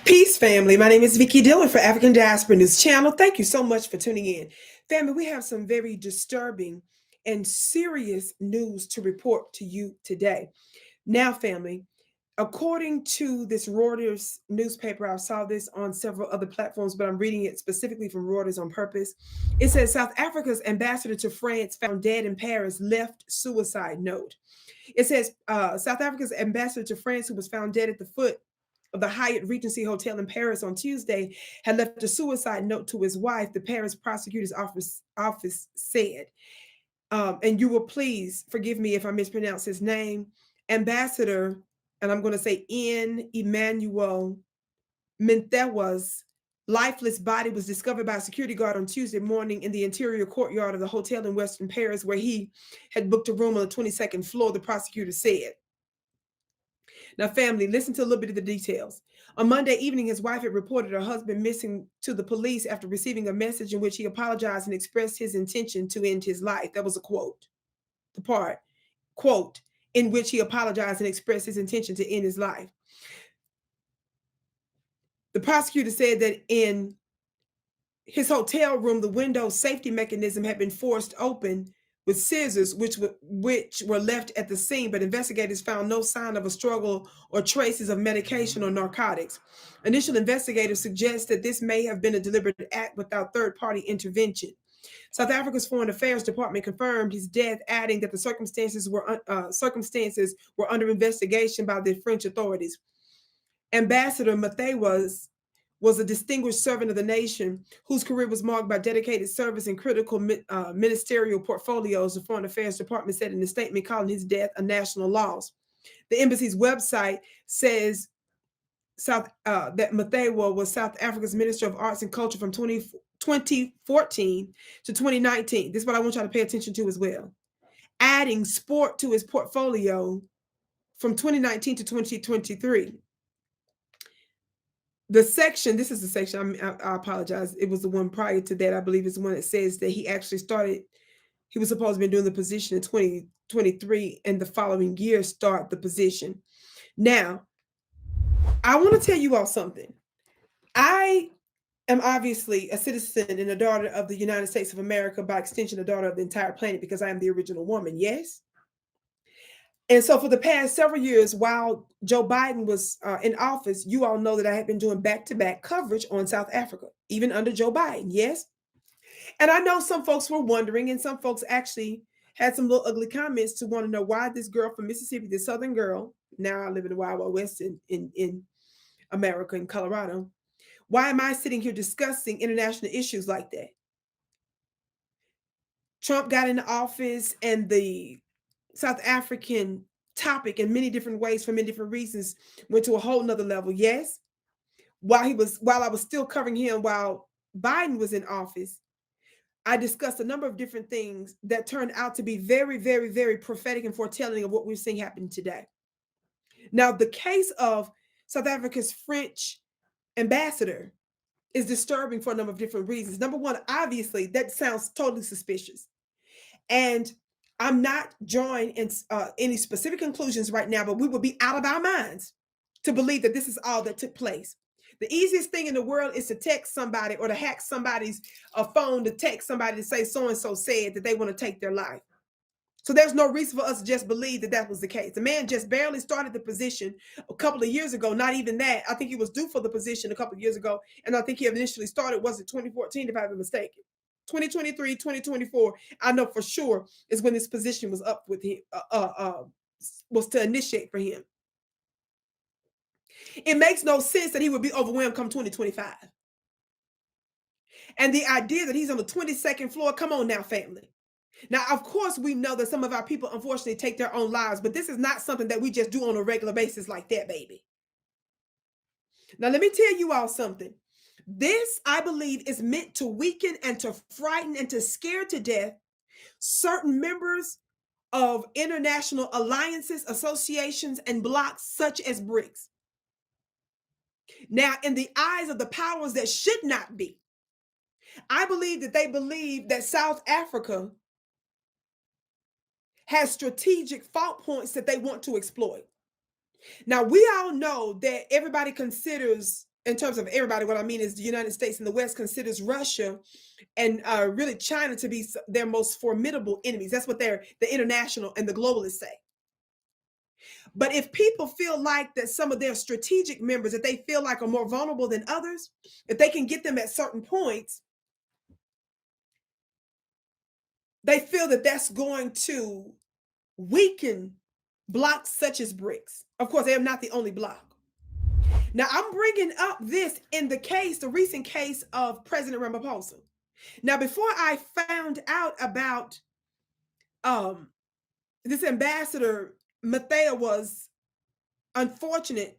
Peace, family. My name is Vicki Dillard for African Diaspora News Channel. Thank you so much for tuning in. Family, we have some very disturbing and serious news to report to you today. Now, family, according to this Reuters newspaper, I saw this on several other platforms, but I'm reading it specifically from Reuters on purpose. It says South Africa's ambassador to France found dead in Paris left suicide note. It says South Africa's ambassador to France, who was found dead at the foot of the Hyatt Regency Hotel in Paris on Tuesday, had left a suicide note to his wife, the Paris prosecutor's office said. And you will please forgive me if I mispronounce his name. Ambassador, and I'm going to say N. Emmanuel Minthewa's lifeless body was discovered by a security guard on Tuesday morning in the interior courtyard of the hotel in Western Paris, where he had booked a room on the 22nd floor, the prosecutor said. Now, family, listen to a little bit of the details. On Monday evening, his wife had reported her husband missing to the police after receiving a message in which he apologized and expressed his intention to end his life. That was a quote. The part, quote, in which he apologized and expressed his intention to end his life. The prosecutor said that in his hotel room, the window safety mechanism had been forced open with scissors, which were left at the scene, but investigators found no sign of a struggle or traces of medication or narcotics. Initial investigators suggest that this may have been a deliberate act without third-party intervention. South Africa's Foreign Affairs Department confirmed his death, adding that the circumstances were under investigation by the French authorities. Ambassador Mattei was a distinguished servant of the nation whose career was marked by dedicated service and critical ministerial portfolios, the Foreign Affairs Department said in a statement calling his death a national loss. The embassy's website says that Mattei was South Africa's Minister of Arts and Culture from 2014 to 2019. This is what I want y'all to pay attention to as well. Adding sport to his portfolio from 2019 to 2023. This is the section, I apologize. It was the one prior to that. I believe it's the one that says that he was supposed to be doing the position in 2023 and the following year start the position. Now, I want to tell you all something. I am obviously a citizen and a daughter of the United States of America, by extension, a daughter of the entire planet, because I am the original woman, yes? And so for the past several years, while Joe Biden was in office, you all know that I had been doing back-to-back coverage on South Africa, even under Joe Biden, yes? And I know some folks were wondering, and some folks actually had some little ugly comments to want to know why this girl from Mississippi, this Southern girl, now I live in the Wild Wild West in America, in Colorado, why am I sitting here discussing international issues like that? Trump got into office and the South African topic in many different ways for many different reasons went to a whole nother level. Yes. While I was still covering him while Biden was in office, I discussed a number of different things that turned out to be very, very, very prophetic and foretelling of what we're seeing happen today. Now, the case of South Africa's French ambassador is disturbing for a number of different reasons. Number one, obviously, that sounds totally suspicious. And I'm not drawing any specific conclusions right now, but we would be out of our minds to believe that this is all that took place. The easiest thing in the world is to text somebody or to hack somebody's phone to text somebody to say so-and-so said that they want to take their life. So there's no reason for us to just believe that that was the case. The man just barely started the position a couple of years ago. Not even that. I think he was due for the position a couple of years ago. And I think he initially started, was it 2014, if I'm not mistaken? 2023, 2024, I know for sure is when this position was up with him, was to initiate for him. It makes no sense that he would be overwhelmed come 2025. And the idea that he's on the 22nd floor, come on now, family. Now, of course, we know that some of our people, unfortunately, take their own lives, but this is not something that we just do on a regular basis like that, baby. Now, let me tell you all something. This, I believe, is meant to weaken and to frighten and to scare to death certain members of international alliances, associations, and blocs such as BRICS. Now, in the eyes of the powers that should not be, I believe that they believe that South Africa has strategic fault points that they want to exploit. Now, we all know that everybody considers in terms of everybody, what I mean is the United States and the West considers Russia and really China to be their most formidable enemies. That's what the international and the globalists say. But if people feel like that some of their strategic members that they feel like are more vulnerable than others, if they can get them at certain points, they feel that that's going to weaken blocks such as BRICS. Of course, they are not the only block. Now, I'm bringing up this in the recent case of President Ramaphosa. Now, before I found out about this ambassador Matea's unfortunate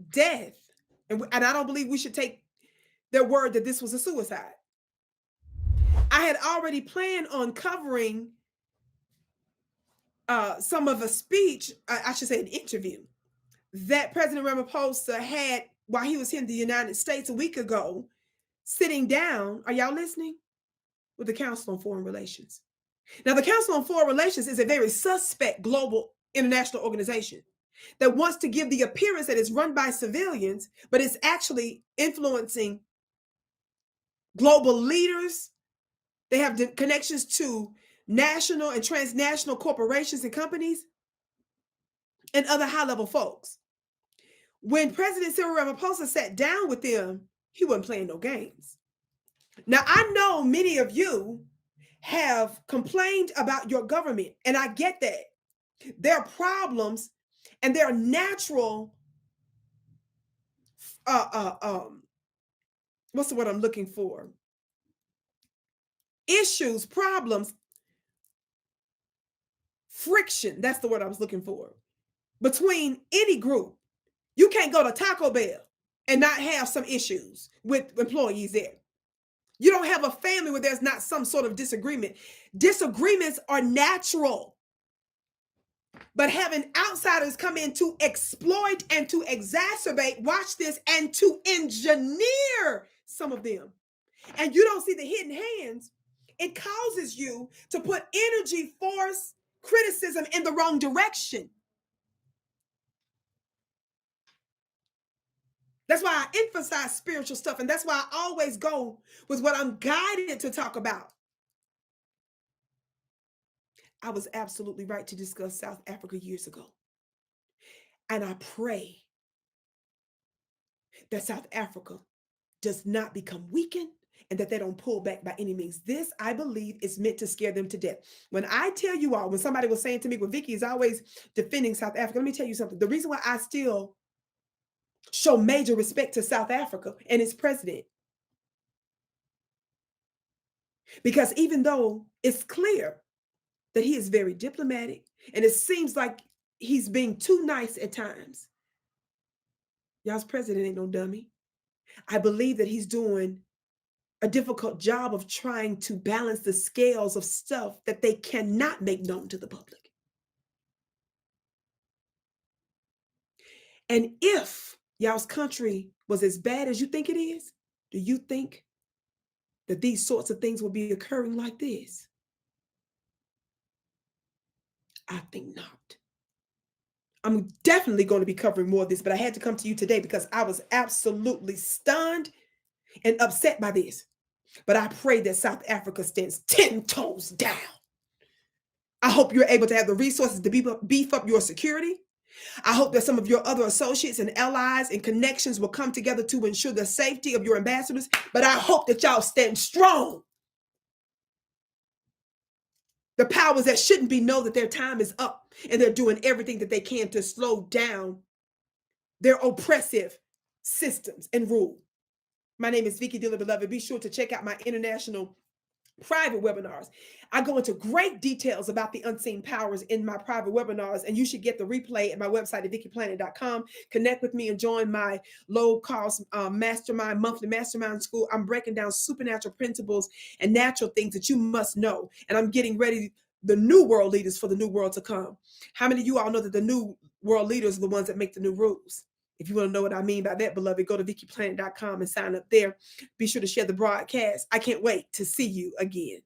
death, and I don't believe we should take their word that this was a suicide. I had already planned on covering some of a speech, I should say an interview, that President Ramaphosa had while he was here in the United States a week ago, sitting down, are y'all listening? With the Council on Foreign Relations. Now, the Council on Foreign Relations is a very suspect global international organization that wants to give the appearance that it's run by civilians, but it's actually influencing global leaders. They have connections to national and transnational corporations and companies and other high-level folks. When President Cyril Ramaphosa sat down with them, he wasn't playing no games. Now, I know many of you have complained about your government, and I get that. There are problems and there are natural, what's the word I'm looking for? Issues, problems, friction, that's the word I was looking for, between any group. You can't go to Taco Bell and not have some issues with employees there. You don't have a family where there's not some sort of disagreement. Disagreements are natural. But having outsiders come in to exploit and to exacerbate, watch this, and to engineer some of them, and you don't see the hidden hands, it causes you to put energy, force, criticism in the wrong direction. That's why I emphasize spiritual stuff, and that's why I always go with what I'm guided to talk about. I was absolutely right to discuss South Africa years ago. And I pray that South Africa does not become weakened and that they don't pull back by any means. This, I believe, is meant to scare them to death. When I tell you all, when somebody was saying to me, well, Vicki is always defending South Africa, let me tell you something. The reason why I still show major respect to South Africa and its president, because even though it's clear that he is very diplomatic and it seems like he's being too nice at times, y'all's president ain't no dummy. I believe that he's doing a difficult job of trying to balance the scales of stuff that they cannot make known to the public. And if y'all's country was as bad as you think it is, do you think that these sorts of things will be occurring like this? I think not. I'm definitely going to be covering more of this, but I had to come to you today because I was absolutely stunned and upset by this. But I pray that South Africa stands 10 toes down. I hope you're able to have the resources to beef up your security. I hope that some of your other associates and allies and connections will come together to ensure the safety of your ambassadors. But I hope that y'all stand strong. The powers that shouldn't be know that their time is up and they're doing everything that they can to slow down their oppressive systems and rule. My name is Vicki Dillard, beloved. Be sure to check out my international private webinars. I go into great details about the unseen powers in my private webinars, and you should get the replay at my website at vickiplanet.com. Connect with me and join my low-cost mastermind, monthly mastermind school. I'm breaking down supernatural principles and natural things that you must know, and I'm getting ready the new world leaders for the new world to come. How many of you all know that the new world leaders are the ones that make the new rules? If you want to know what I mean by that, beloved, go to vickiplanet.com and sign up there. Be sure to share the broadcast. I can't wait to see you again.